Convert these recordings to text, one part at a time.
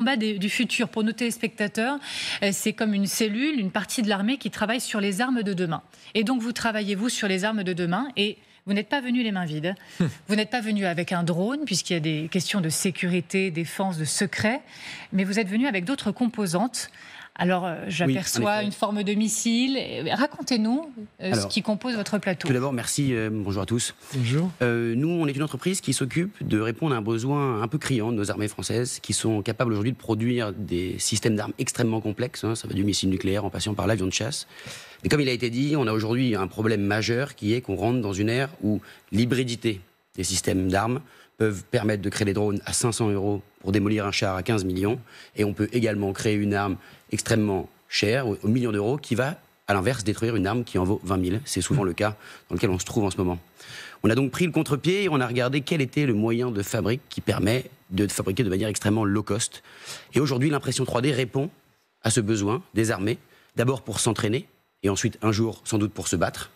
combat du futur. Pour nos téléspectateurs, c'est comme une cellule, une partie de l'armée qui travaille sur les armes de demain. Et donc vous travaillez, vous, sur les armes de demain, et vous n'êtes pas venu les mains vides. Vous n'êtes pas venu avec un drone, puisqu'il y a des questions de sécurité, défense, de secret, mais vous êtes venu avec d'autres composantes. Alors, j'aperçois une forme de missile. Racontez-nous ce qui compose votre plateau. Tout d'abord, merci. Bonjour à tous. Bonjour. Nous, on est une entreprise qui s'occupe de répondre à un besoin un peu criant de nos armées françaises, qui sont capables aujourd'hui de produire des systèmes d'armes extrêmement complexes. Ça va du missile nucléaire en passant par l'avion de chasse. Mais comme il a été dit, on a aujourd'hui un problème majeur qui est qu'on rentre dans une ère où l'hybridité des systèmes d'armes peuvent permettre de créer des drones à 500 € pour démolir un char à 15 millions. Et on peut également créer une arme extrêmement chère, au million d'euros, qui va, à l'inverse, détruire une arme qui en vaut 20 000. C'est souvent le cas dans lequel on se trouve en ce moment. On a donc pris le contre-pied et on a regardé quel était le moyen de fabrique qui permet de fabriquer de manière extrêmement low cost. Et aujourd'hui, l'impression 3D répond à ce besoin des armées, d'abord pour s'entraîner, et ensuite, un jour, sans doute pour se battre.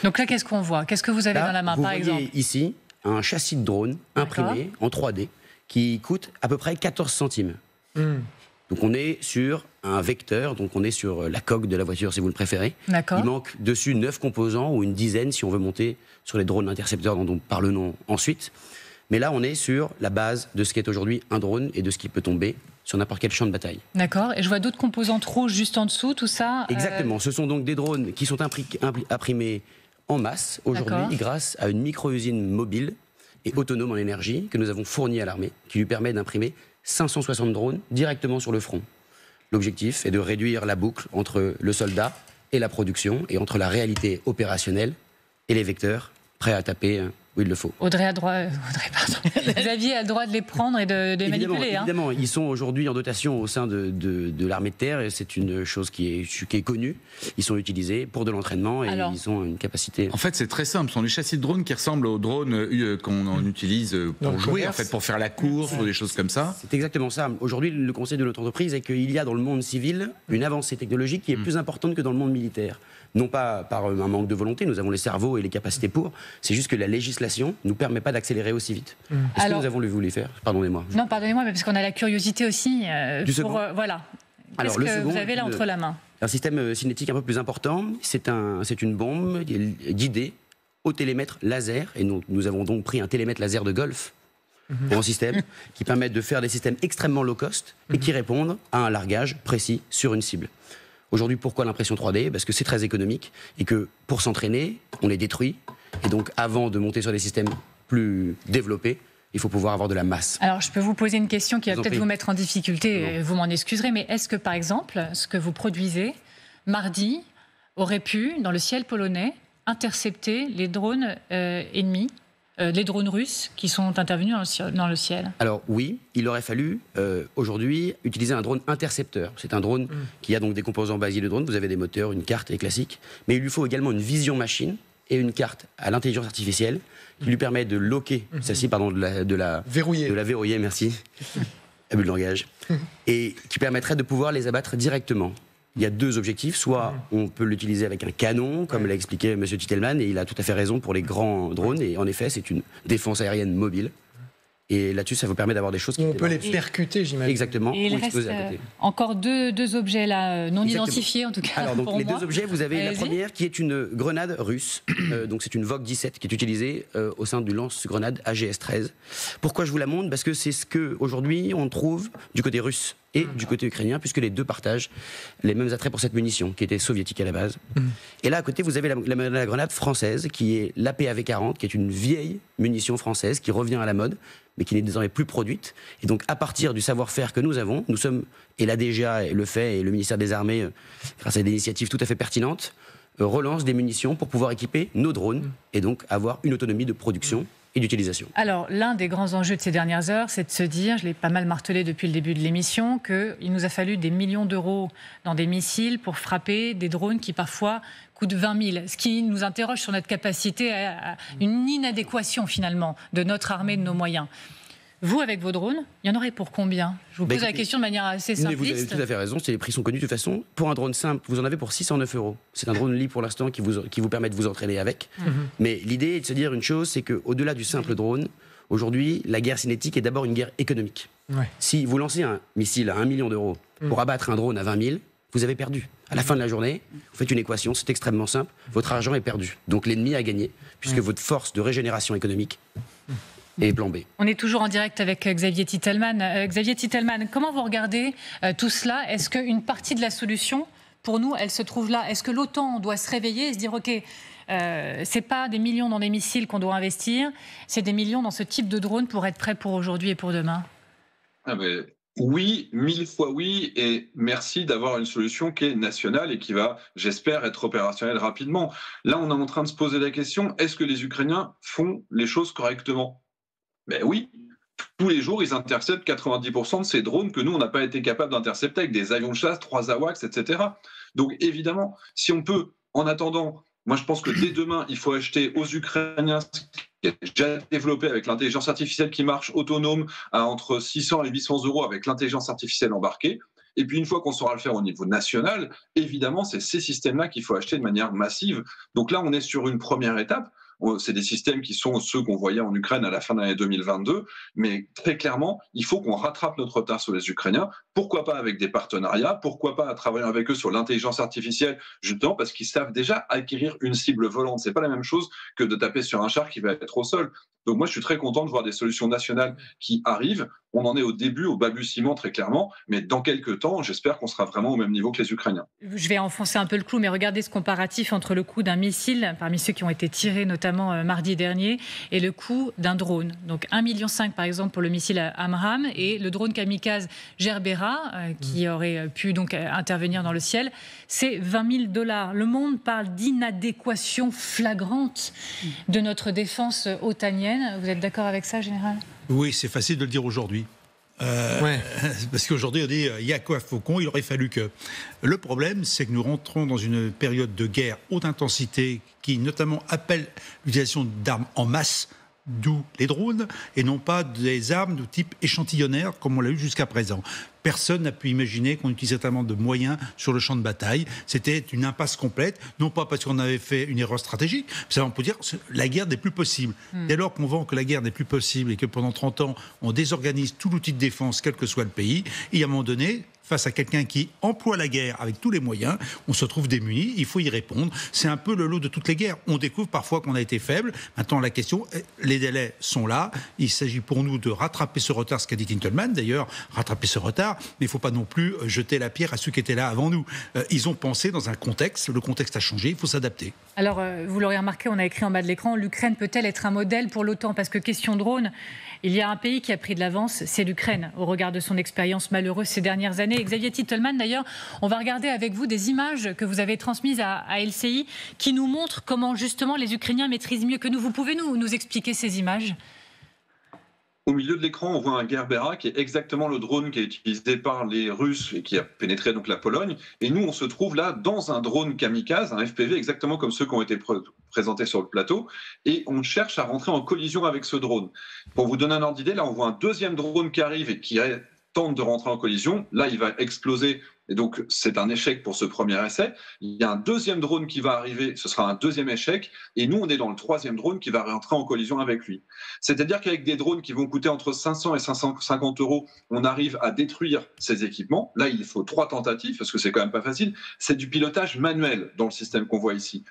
Donc là, qu'est-ce qu'on voit? Qu'est-ce que vous avez dans la main, par exemple? Vous voyez ici un châssis de drone imprimé en 3D qui coûte à peu près 14 centimes. Donc on est sur un vecteur, donc on est sur la coque de la voiture si vous le préférez. Il manque dessus 9 composants ou une dizaine si on veut monter sur les drones intercepteurs dont on parle ensuite. Mais là on est sur la base de ce qu'est aujourd'hui un drone et de ce qui peut tomber sur n'importe quel champ de bataille. D'accord, et je vois d'autres composantes rouges juste en dessous, tout ça. Exactement, ce sont donc des drones qui sont imprimés en masse aujourd'hui grâce à une micro-usine mobile et autonome en énergie que nous avons fournie à l'armée, qui lui permet d'imprimer 560 drones directement sur le front. L'objectif est de réduire la boucle entre le soldat et la production, et entre la réalité opérationnelle et les vecteurs prêts à taper où il le faut. Audrey, Xavier a le droit de les prendre et de les manipuler. Évidemment, ils sont aujourd'hui en dotation au sein de l'armée de terre, et c'est une chose qui est connue. Ils sont utilisés pour de l'entraînement et ils ont une capacité... En fait, c'est très simple. Ce sont des châssis de drones qui ressemblent aux drones qu'on utilise pour jouer, en fait, pour faire la course ou des choses comme ça. C'est exactement ça. Aujourd'hui, le conseil de notre entreprise est qu'il y a dans le monde civil une avancée technologique qui est plus importante que dans le monde militaire. Non pas par un manque de volonté, nous avons les cerveaux et les capacités pour, c'est juste que la législation ne nous permet pas d'accélérer aussi vite. Est-ce que nous avons voulu faire? Pardonnez-moi. Non, pardonnez-moi, mais parce qu'on a la curiosité aussi. Voilà. Qu'est-ce que vous avez là entre la main? Un système cinétique un peu plus important, c'est une bombe guidée au télémètre laser, et nous avons donc pris un télémètre laser de golf en système, qui permet de faire des systèmes extrêmement low cost et qui répondent à un largage précis sur une cible. Aujourd'hui, pourquoi l'impression 3D? Parce que c'est très économique et que pour s'entraîner, on est détruit. Et donc, avant de monter sur des systèmes plus développés, il faut pouvoir avoir de la masse. Alors, je peux vous poser une question qui va peut-être vous mettre en difficulté, vous m'en excuserez, mais est-ce que, par exemple, ce que vous produisez mardi aurait pu, dans le ciel polonais, intercepter les drones ennemis, les drones russes qui sont intervenus dans le ciel? Alors oui, il aurait fallu aujourd'hui utiliser un drone intercepteur. C'est un drone qui a donc des composants basiques de drone. Vous avez des moteurs, une carte et classique. Mais il lui faut également une vision machine et une carte à l'intelligence artificielle qui lui permet de loquer celle-ci, de la verrouiller, merci. Abus de langage. Et qui permettrait de pouvoir les abattre directement. Il y a deux objectifs. Soit on peut l'utiliser avec un canon, comme l'a expliqué M. Titelman, et il a tout à fait raison pour les grands drones. Et en effet, c'est une défense aérienne mobile. Et là-dessus, ça vous permet d'avoir des choses qui... On peut les percuter, j'imagine. Exactement. Et il reste encore deux objets là, non identifiés, en tout cas. Alors, donc, les deux objets, vous avez la première qui est une grenade russe. Donc, c'est une Vogue 17 qui est utilisée au sein du lance-grenade AGS-13. Pourquoi je vous la montre? Parce que c'est ce qu'aujourd'hui, on trouve du côté russe et du côté ukrainien, puisque les deux partagent les mêmes attraits pour cette munition, qui était soviétique à la base. Et là, à côté, vous avez la grenade française, qui est l'APAV-40, qui est une vieille munition française, qui revient à la mode, mais qui n'est désormais plus produite. Et donc, à partir du savoir-faire que nous avons, nous sommes, et la DGA le fait, et le ministère des Armées, grâce à des initiatives tout à fait pertinentes, relance des munitions pour pouvoir équiper nos drones, et donc avoir une autonomie de production et d'utilisation. Alors, l'un des grands enjeux de ces dernières heures, c'est de se dire, je l'ai pas mal martelé depuis le début de l'émission, qu'il nous a fallu des millions d'euros dans des missiles pour frapper des drones qui parfois coûtent 20 000. Ce qui nous interroge sur notre capacité à une inadéquation finalement de notre armée, de nos moyens. Vous, avec vos drones, il y en aurait pour combien? Je vous pose la question de manière assez simpliste. Vous avez tout à fait raison, les prix sont connus de toute façon. Pour un drone simple, vous en avez pour 609 €. C'est un drone libre pour l'instant qui vous permet de vous entraîner avec. Mais l'idée est de se dire une chose, c'est qu'au-delà du simple drone, Aujourd'hui, la guerre cinétique est d'abord une guerre économique. Ouais. Si vous lancez un missile à 1 million d'euros pour abattre un drone à 20 000, vous avez perdu. À la fin de la journée, vous faites une équation, c'est extrêmement simple, votre argent est perdu. Donc l'ennemi a gagné, puisque votre force de régénération économique est plan B. On est toujours en direct avec Xavier Titelman. Xavier Titelman, comment vous regardez tout cela? Est-ce qu'une partie de la solution, pour nous, elle se trouve là? Est-ce que l'OTAN doit se réveiller et se dire, OK, c'est pas des millions dans des missiles qu'on doit investir, c'est des millions dans ce type de drone pour être prêt pour aujourd'hui et pour demain? Oui, 1000 fois oui, et merci d'avoir une solution qui est nationale et qui va, j'espère, être opérationnelle rapidement. Là, on est en train de se poser la question, est-ce que les Ukrainiens font les choses correctement? Ben oui, tous les jours, ils interceptent 90% de ces drones que nous, on n'a pas été capable d'intercepter avec des avions de chasse, 3 AWACS, etc. Donc évidemment, si on peut, en attendant, moi je pense que dès demain, il faut acheter aux Ukrainiens qui est déjà développé avec l'intelligence artificielle qui marche autonome à entre 600 et 800 euros avec l'intelligence artificielle embarquée. Et puis une fois qu'on saura le faire au niveau national, évidemment, c'est ces systèmes-là qu'il faut acheter de manière massive. Donc là, on est sur une première étape. C'est des systèmes qui sont ceux qu'on voyait en Ukraine à la fin de l'année 2022, mais très clairement, il faut qu'on rattrape notre retard sur les Ukrainiens. Pourquoi pas avec des partenariats? Pourquoi pas travailler avec eux sur l'intelligence artificielle, justement parce qu'ils savent déjà acquérir une cible volante. C'est pas la même chose que de taper sur un char qui va être au sol. Donc moi, je suis très content de voir des solutions nationales qui arrivent. On en est au début, au balbutiement très clairement, mais dans quelques temps, j'espère qu'on sera vraiment au même niveau que les Ukrainiens. Je vais enfoncer un peu le clou, mais regardez ce comparatif entre le coût d'un missile, parmi ceux qui ont été tirés notamment mardi dernier, et le coût d'un drone. Donc 1,5 million par exemple pour le missile Amram et le drone kamikaze Gerbera, qui aurait pu donc intervenir dans le ciel, c'est $20 000. Le monde parle d'inadéquation flagrante de notre défense otanienne. Vous êtes d'accord avec ça, Général? Oui, c'est facile de le dire aujourd'hui. Parce qu'aujourd'hui, on dit il y a quoi Faucon, il aurait fallu que. Le problème, c'est que nous rentrons dans une période de guerre haute intensité qui, notamment, appelle l'utilisation d'armes en masse, d'où les drones, et non pas des armes de type échantillonnaire, comme on l'a eu jusqu'à présent. Personne n'a pu imaginer qu'on utilisait tellement de moyens sur le champ de bataille. C'était une impasse complète, non pas parce qu'on avait fait une erreur stratégique, mais on peut dire que la guerre n'est plus possible. Dès lors qu'on vend que la guerre n'est plus possible et que pendant 30 ans, on désorganise tout l'outil de défense, quel que soit le pays, et à un moment donné, face à quelqu'un qui emploie la guerre avec tous les moyens, on se trouve démuni, il faut y répondre. C'est un peu le lot de toutes les guerres. On découvre parfois qu'on a été faible. Maintenant, la question, les délais sont là. Il s'agit pour nous de rattraper ce retard, ce qu'a dit Titelman d'ailleurs, rattraper ce retard, mais il ne faut pas non plus jeter la pierre à ceux qui étaient là avant nous. Ils ont pensé dans un contexte, le contexte a changé, il faut s'adapter. Alors, vous l'aurez remarqué, on a écrit en bas de l'écran, l'Ukraine peut-elle être un modèle pour l'OTAN? Parce que question drone, il y a un pays qui a pris de l'avance, c'est l'Ukraine, au regard de son expérience malheureuse ces dernières années. Xavier Titelman, d'ailleurs, on va regarder avec vous des images que vous avez transmises à LCI qui nous montrent comment justement les Ukrainiens maîtrisent mieux que nous. Vous pouvez nous expliquer ces images? Au milieu de l'écran, on voit un Gerbera qui est exactement le drone qui est utilisé par les Russes et qui a pénétré donc la Pologne. Et nous, on se trouve là dans un drone kamikaze, un FPV, exactement comme ceux qui ont été présentés sur le plateau. Et on cherche à rentrer en collision avec ce drone. Pour vous donner un ordre d'idée, là, on voit un deuxième drone qui arrive et qui tente de rentrer en collision. Là, il va exploser. Et donc, c'est un échec pour ce premier essai. Il y a un deuxième drone qui va arriver, ce sera un deuxième échec. Et nous, on est dans le troisième drone qui va rentrer en collision avec lui. C'est-à-dire qu'avec des drones qui vont coûter entre 500 et 550 euros, on arrive à détruire ces équipements. Là, il faut 3 tentatives, parce que c'est quand même pas facile. C'est du pilotage manuel dans le système qu'on voit ici.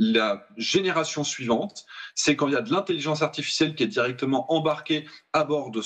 La génération suivante, c'est quand il y a de l'intelligence artificielle qui est directement embarquée à bord de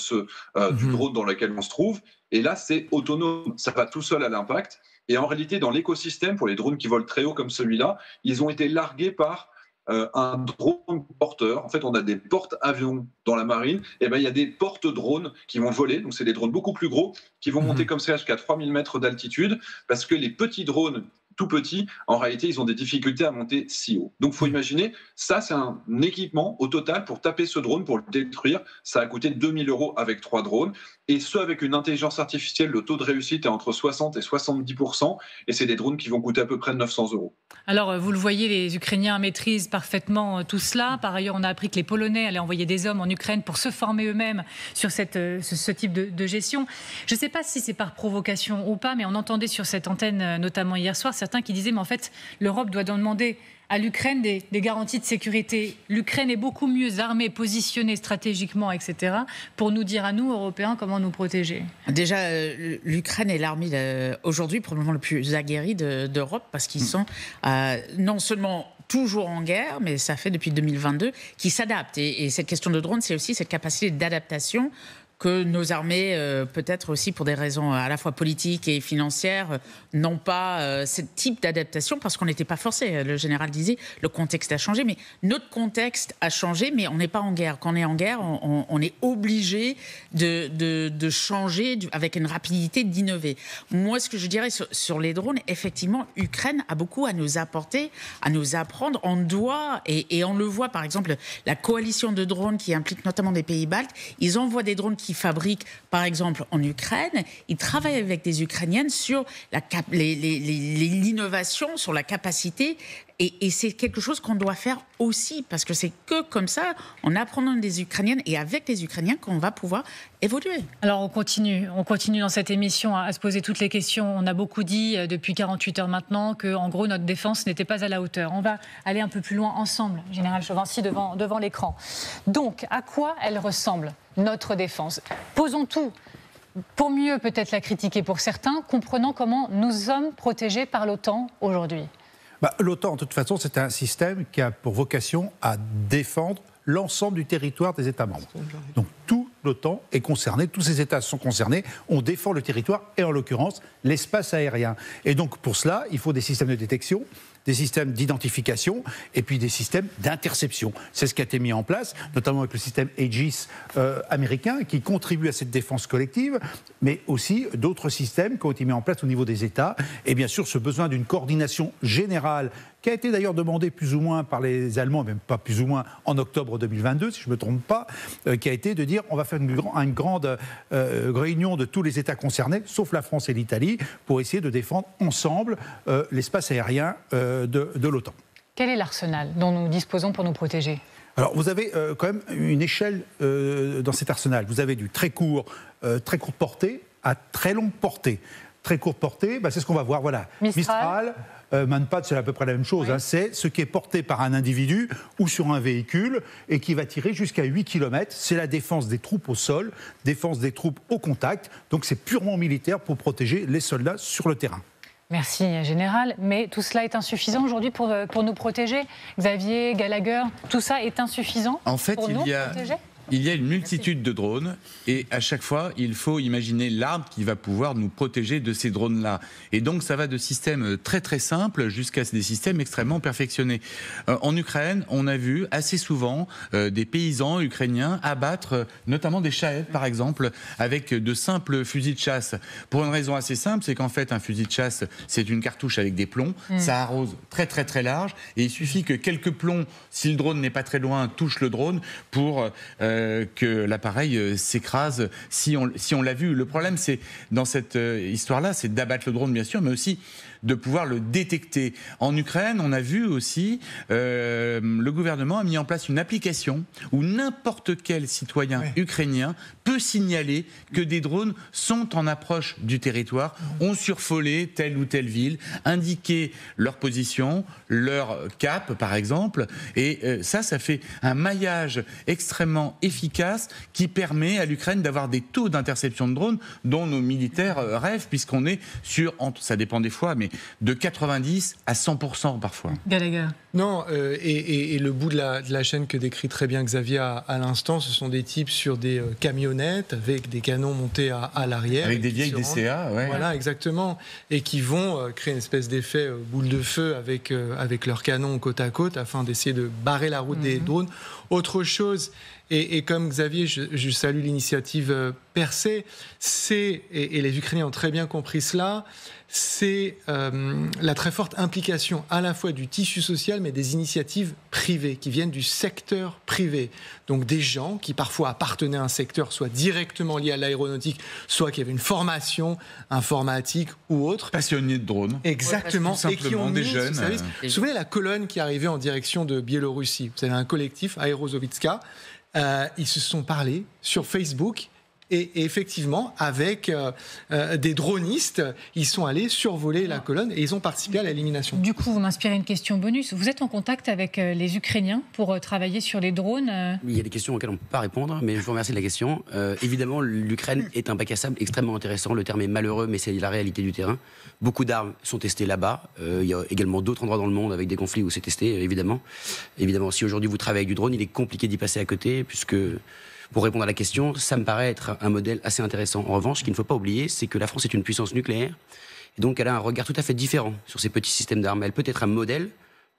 du drone dans lequel on se trouve. Et là, c'est autonome, ça va tout seul à l'impact. Et en réalité, dans l'écosystème, pour les drones qui volent très haut comme celui-là, ils ont été largués par un drone porteur. En fait, on a des porte-avions dans la marine. Et ben, il y a des porte-drones qui vont voler. Donc, c'est des drones beaucoup plus gros qui vont monter comme ça jusqu'à 3000 mètres d'altitude parce que les petits drones tout petits, en réalité, ils ont des difficultés à monter si haut. Donc, il faut imaginer, ça, c'est un équipement au total pour taper ce drone, pour le détruire. Ça a coûté 2000 euros avec 3 drones. Et ce, avec une intelligence artificielle, le taux de réussite est entre 60 et 70%. Et c'est des drones qui vont coûter à peu près 900 euros. Alors, vous le voyez, les Ukrainiens maîtrisent parfaitement tout cela. Par ailleurs, on a appris que les Polonais allaient envoyer des hommes en Ukraine pour se former eux-mêmes sur ce type de gestion. Je ne sais pas si c'est par provocation ou pas, mais on entendait sur cette antenne, notamment hier soir, certains qui disaient, mais en fait, l'Europe doit demander à l'Ukraine des garanties de sécurité. L'Ukraine est beaucoup mieux armée, positionnée stratégiquement, etc., pour nous dire à nous, Européens, comment nous protéger. Déjà, l'Ukraine est l'armée aujourd'hui probablement le plus aguerri d'Europe, parce qu'ils sont non seulement toujours en guerre, mais ça fait depuis 2022 qu'ils s'adaptent. Et cette question de drone, c'est aussi cette capacité d'adaptation que nos armées, peut-être aussi pour des raisons à la fois politiques et financières, n'ont pas ce type d'adaptation parce qu'on n'était pas forcé. Le général disait, le contexte a changé, mais notre contexte a changé, mais on n'est pas en guerre. Quand on est en guerre, on est obligé de changer avec une rapidité, d'innover. Moi, ce que je dirais sur les drones, effectivement, Ukraine a beaucoup à nous apporter, à nous apprendre. On doit, et on le voit, par exemple, la coalition de drones qui implique notamment des pays baltes, ils envoient des drones qui fabriquent, par exemple, en Ukraine. Ils travaillent avec des Ukrainiennes sur l'innovation, sur la capacité. Et c'est quelque chose qu'on doit faire aussi, parce que c'est que comme ça, en apprenant des Ukrainiennes et avec les Ukrainiens, qu'on va pouvoir évoluer. Alors on continue dans cette émission à se poser toutes les questions. On a beaucoup dit depuis 48 heures maintenant que, en gros, notre défense n'était pas à la hauteur. On va aller un peu plus loin ensemble, Général Chauvency, devant l'écran. Donc, à quoi elle ressemble, notre défense? Posons tout. Pour mieux peut-être la critiquer pour certains, comprenant comment nous sommes protégés par l'OTAN aujourd'hui. L'OTAN, de toute façon, c'est un système qui a pour vocation à défendre l'ensemble du territoire des États membres. Donc tout l'OTAN est concerné, tous ces États sont concernés, on défend le territoire et en l'occurrence l'espace aérien. Et donc pour cela, il faut des systèmes de détection, des systèmes d'identification et puis des systèmes d'interception. C'est ce qui a été mis en place, notamment avec le système Aegis américain qui contribue à cette défense collective, mais aussi d'autres systèmes qui ont été mis en place au niveau des États. Et bien sûr, ce besoin d'une coordination générale qui a été d'ailleurs demandé plus ou moins par les Allemands, même pas plus ou moins, en octobre 2022, si je ne me trompe pas, qui a été de dire on va faire une grande réunion de tous les États concernés, sauf la France et l'Italie, pour essayer de défendre ensemble l'espace aérien de l'OTAN. Quel est l'arsenal dont nous disposons pour nous protéger ? Alors, vous avez quand même une échelle dans cet arsenal. Vous avez du très court portée à très longue portée. Très courte portée, c'est ce qu'on va voir. Voilà. Mistral. Manpad, c'est à peu près la même chose. Oui. C'est ce qui est porté par un individu ou sur un véhicule et qui va tirer jusqu'à 8 km. C'est la défense des troupes au sol, défense des troupes au contact. Donc c'est purement militaire pour protéger les soldats sur le terrain. Merci, Général. Mais tout cela est insuffisant aujourd'hui pour nous protéger. Xavier, Gallagher, tout ça est insuffisant pour nous protéger ? Il y a une multitude de drones et à chaque fois, il faut imaginer l'arme qui va pouvoir nous protéger de ces drones-là. Et donc, ça va de systèmes très très simples jusqu'à des systèmes extrêmement perfectionnés. En Ukraine, on a vu assez souvent des paysans ukrainiens abattre notamment des chaettes, par exemple, avec de simples fusils de chasse. Pour une raison assez simple, c'est qu'en fait, un fusil de chasse, c'est une cartouche avec des plombs. Ça arrose très très très large et il suffit que quelques plombs, si le drone n'est pas très loin, touchent le drone pour que l'appareil s'écrase si on l'a vu. Le problème, c'est dans cette histoire-là, c'est d'abattre le drone, bien sûr, mais aussi de pouvoir le détecter. En Ukraine, on a vu aussi, le gouvernement a mis en place une application où n'importe quel citoyen ukrainien peut signaler que des drones sont en approche du territoire, ont survolé telle ou telle ville, indiqué leur position, leur cap, par exemple. Et ça fait un maillage extrêmement efficace qui permet à l'Ukraine d'avoir des taux d'interception de drones dont nos militaires rêvent, puisqu'on est sur, ça dépend des fois, mais de 90 à 100% parfois. Gallagher. Non, et le bout de la chaîne que décrit très bien Xavier à l'instant, ce sont des types sur des camionnettes avec des canons montés à l'arrière. Avec des vieilles DCA, ouais. Voilà, exactement. Et qui vont créer une espèce d'effet boule de feu avec leurs canons côte à côte afin d'essayer de barrer la route des drones. Autre chose, et comme Xavier, je salue l'initiative Percé, et les Ukrainiens ont très bien compris cela, c'est la très forte implication à la fois du tissu social mais des initiatives privées qui viennent du secteur privé. Donc des gens qui parfois appartenaient à un secteur soit directement lié à l'aéronautique, soit qui avaient une formation informatique ou autre. Passionnés de drones. Exactement. Et qui ont des jeunes. Vous vous souvenez la colonne qui arrivait en direction de Biélorussie? Vous avez un collectif, Aerozovitska. Ils se sont parlé sur Facebook. Et effectivement, avec des dronistes, ils sont allés survoler la colonne et ils ont participé à l'élimination. Du coup, vous m'inspirez une question bonus. Vous êtes en contact avec les Ukrainiens pour travailler sur les drones Il y a des questions auxquelles on ne peut pas répondre, mais je vous remercie de la question. Évidemment, l'Ukraine est un bac à sable extrêmement intéressant. Le terme est malheureux, mais c'est la réalité du terrain. Beaucoup d'armes sont testées là-bas. Il y a également d'autres endroits dans le monde avec des conflits où c'est testé, évidemment. Évidemment, si aujourd'hui vous travaillez avec du drone, il est compliqué d'y passer à côté, puisque, pour répondre à la question, ça me paraît être un modèle assez intéressant. En revanche, ce qu'il ne faut pas oublier, c'est que la France est une puissance nucléaire, et donc elle a un regard tout à fait différent sur ces petits systèmes d'armes. Elle peut être un modèle,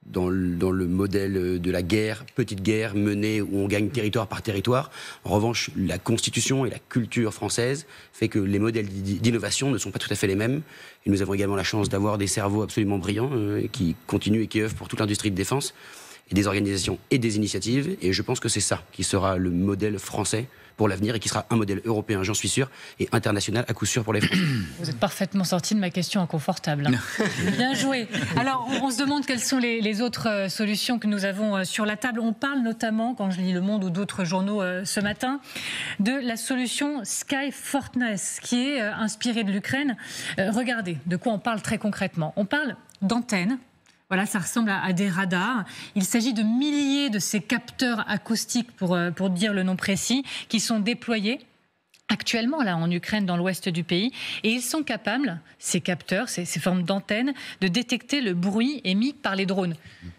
dans le modèle de la guerre, petite guerre menée où on gagne territoire par territoire. En revanche, la constitution et la culture française fait que les modèles d'innovation ne sont pas tout à fait les mêmes. Et nous avons également la chance d'avoir des cerveaux absolument brillants qui continuent et qui œuvrent pour toute l'industrie de défense, et des organisations et des initiatives. Et je pense que c'est ça qui sera le modèle français pour l'avenir et qui sera un modèle européen, j'en suis sûr, et international à coup sûr pour les Français. Vous êtes parfaitement sorti de ma question inconfortable. Bien joué. Alors, on se demande quelles sont les autres solutions que nous avons sur la table. On parle notamment, quand je lis Le Monde ou d'autres journaux ce matin, de la solution Sky Fortress, qui est inspirée de l'Ukraine. Regardez, de quoi on parle très concrètement. On parle d'antennes. Voilà, ça ressemble à des radars. Il s'agit de milliers de ces capteurs acoustiques, pour dire le nom précis, qui sont déployés actuellement là en Ukraine, dans l'ouest du pays. Et ils sont capables, ces capteurs, ces formes d'antennes, de détecter le bruit émis par les drones.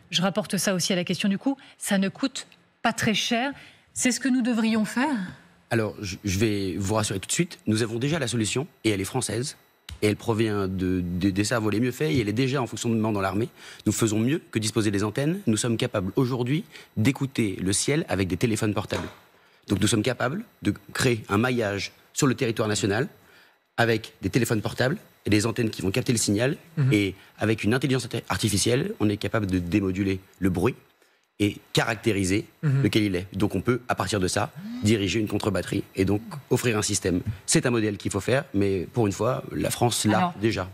Je rapporte ça aussi à la question du coût. Ça ne coûte pas très cher. C'est ce que nous devrions faire ? Alors, je vais vous rassurer tout de suite. Nous avons déjà la solution, et elle est française. Et elle provient des cerveaux les mieux faits, et elle est déjà en fonction de demande dans l'armée. Nous faisons mieux que disposer des antennes. Nous sommes capables aujourd'hui d'écouter le ciel avec des téléphones portables. Donc nous sommes capables de créer un maillage sur le territoire national avec des téléphones portables et des antennes qui vont capter le signal. Et avec une intelligence artificielle, on est capable de démoduler le bruit et caractériser lequel il est. Donc on peut, à partir de ça, diriger une contre-batterie et donc offrir un système. C'est un modèle qu'il faut faire, mais pour une fois, la France l'a déjà.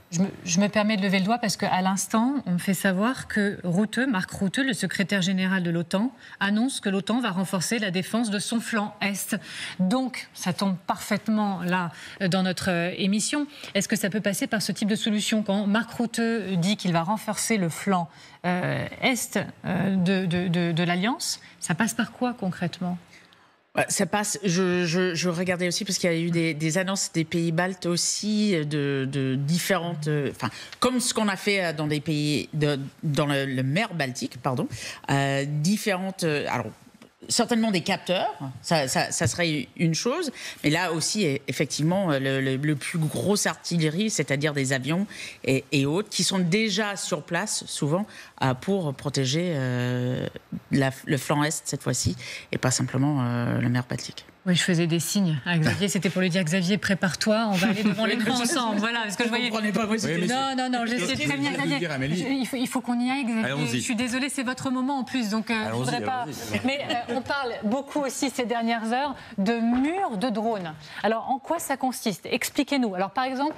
Je me permets de lever le doigt parce qu'à l'instant, on me fait savoir que Mark Rutte, le secrétaire général de l'OTAN, annonce que l'OTAN va renforcer la défense de son flanc Est. Donc, ça tombe parfaitement là dans notre émission. Est-ce que ça peut passer par ce type de solution ? Quand Mark Rutte dit qu'il va renforcer le flanc Est de l'Alliance, ça passe par quoi concrètement ? Ça passe, je regardais aussi parce qu'il y a eu des annonces des pays baltes aussi, de différentes, comme ce qu'on a fait dans des pays, dans le mer Baltique, différentes, alors certainement des capteurs, ça serait une chose, mais là aussi, effectivement, le plus gros artillerie, c'est-à-dire des avions et autres, qui sont déjà sur place, souvent, pour protéger le flanc Est, cette fois-ci, et pas simplement la mer Baltique. Oui, je faisais des signes à Xavier, c'était pour lui dire Xavier, prépare-toi, on va aller devant l'écran ensemble. Voilà, parce que je voyais. Pas possible. Non, j'essaie de prévenir Xavier. Il faut qu'on y aille, Xavier. Allons-y. Je suis désolée, c'est votre moment en plus, donc je voudrais pas. Mais on parle beaucoup aussi ces dernières heures de murs de drones. Alors, en quoi ça consiste ? Expliquez-nous. Alors, par exemple,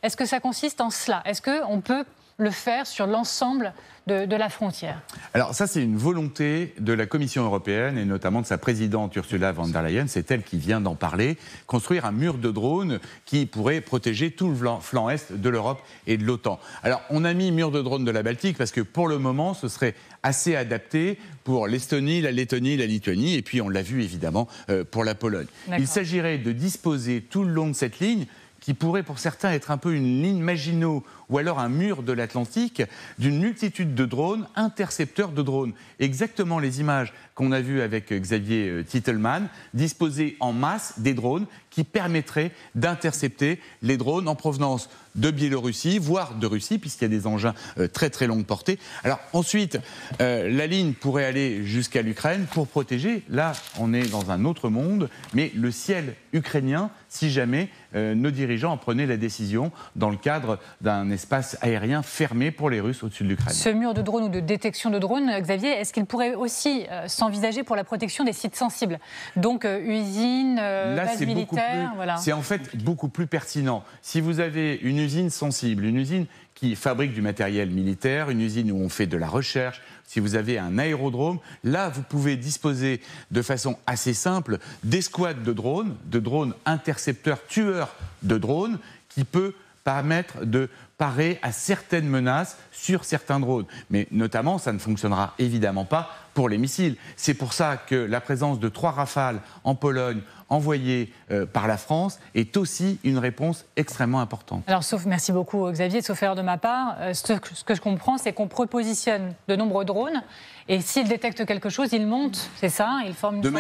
est-ce que ça consiste en cela ? Est-ce qu'on peut le faire sur l'ensemble de la frontière? Alors ça, c'est une volonté de la Commission européenne et notamment de sa présidente Ursula von der Leyen, c'est elle qui vient d'en parler, construire un mur de drones qui pourrait protéger tout le flanc Est de l'Europe et de l'OTAN. Alors on a mis mur de drones de la Baltique parce que pour le moment, ce serait assez adapté pour l'Estonie, la Lettonie, la Lituanie et puis on l'a vu évidemment pour la Pologne. Il s'agirait de disposer tout le long de cette ligne qui pourrait pour certains être un peu une ligne Maginot ou alors un mur de l'Atlantique, d'une multitude de drones, intercepteurs de drones. Exactement les images qu'on a vues avec Xavier Titelman, disposer en masse des drones qui permettraient d'intercepter les drones en provenance de Biélorussie, voire de Russie, puisqu'il y a des engins très très longue portée. Alors ensuite, la ligne pourrait aller jusqu'à l'Ukraine pour protéger, là on est dans un autre monde, mais le ciel ukrainien, si jamais nos dirigeants en prenaient la décision dans le cadre d'un espace aérien fermé pour les Russes au-dessus de l'Ukraine. Ce mur de drones ou de détection de drones, Xavier, est-ce qu'il pourrait aussi s'envisager pour la protection des sites sensibles ? Donc usines, bases militaires, c'est en fait beaucoup plus pertinent. Si vous avez une usine sensible, une usine qui fabrique du matériel militaire, une usine où on fait de la recherche. Si vous avez un aérodrome, là, vous pouvez disposer de façon assez simple d'escouades de drones intercepteurs, tueurs de drones, qui peut permettre de parer à certaines menaces sur certains drones. Mais notamment, ça ne fonctionnera évidemment pas pour les missiles. C'est pour ça que la présence de 3 Rafales en Pologne, envoyés par la France, est aussi une réponse extrêmement importante. Alors, merci beaucoup Xavier, sauf erreur de ma part, ce que je comprends, c'est qu'on prépositionne de nombreux drones, et s'ils détectent quelque chose, ils montent, c'est ça, ils forment une de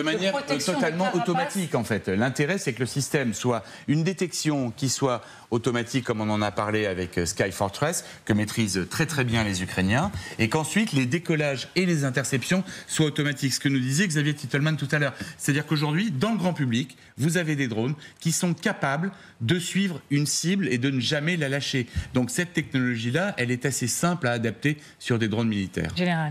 manière totalement automatique, en fait. L'intérêt, c'est que le système soit une détection qui soit automatique, comme on en a parlé avec Sky Fortress, que maîtrisent très très bien les Ukrainiens, et qu'ensuite les décollages et les interceptions soient automatiques. Ce que nous disait Xavier Titelman tout à l'heure. C'est-à-dire qu'aujourd'hui, dans le grand public, vous avez des drones qui sont capables de suivre une cible et de ne jamais la lâcher. Donc cette technologie-là, elle est assez simple à adapter sur des drones militaires. Général.